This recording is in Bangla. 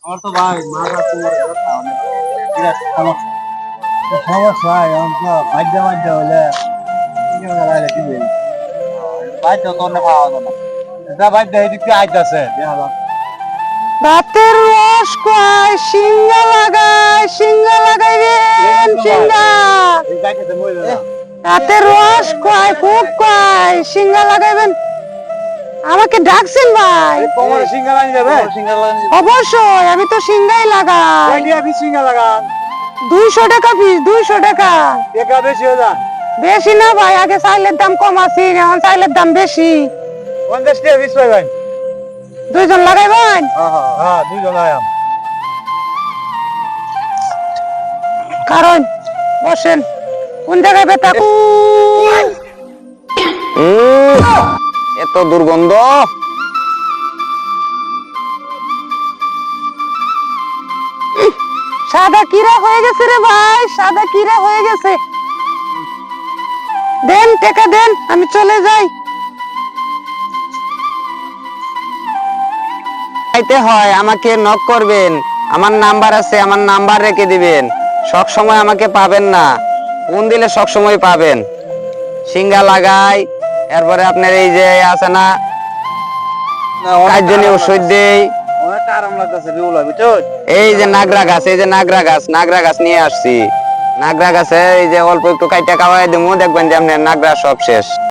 আমার তো ভাই মাথা কোমরে ব্যথা অনেক বিরাট সমস্যা। সমস্যা এখন তো বাদ্যা বাদ্যা হলে কি বলি বাদ্য তো অনেক পাওয়া যায় না। এটা বাদ্য এদিক দিয়ে আইতাছে দেখা যাক। রাতের রস কয় সিঙ্গা লাগাইবেন সিঙ্গা। এই যাইতেছে মইলো না। রাতের রস কয় খুব কয় সিঙ্গা লাগাইবেন। আমাকে ডাকছেন ভাই? কোমরে সিঙ্গা লাগাই যাবে। অবশ্যই, আমি তো সিঙ্গাই লাগাই। কয়টা পিস সিঙ্গা লাগান? 200 টাকা পিস, 200 টাকা। টাকা বেশি হয়ে যায়। বেশি না ভাই, আগে চাইলের দাম কম আছে, এখন চাইলের দাম বেশি। 50 টাকা পিস পাইবেন। 2 জন লাগাইবেন? হ্যাঁ দুইজন আয়াম। কারণ বসেন, কোন জায়গায় ব্যথা? এত দুর্গন্ধ। সাদা কিরা হয়ে গেছে রে ভাই, সাদা কিরা হয়ে গেছে। দেন টাকা দেন, আমি চলে যাই। চাইতে হয় আমাকে নক করবেন, আমার নাম্বার আছে, আমার নাম্বার রেখে দিবেন। সব সময় আমাকে পাবেন না, ফোন দিলে সব সময় পাবেন। সিঙ্গা লাগাই, এরপরে আপনার এই যে আছে না কাজজনী ওষুধ দেই। অনেক আরাম লাগতেছে বিউলা বুঝছো? এই যে নাগরা গাছ, এই যে নাগরা গাছ নিয়ে আসছি। নাগরা গাছে এই যে অল্প একটু কাইটা খাওয়াই দেবো, দেখবেন যে আপনার নাগরা সব শেষ।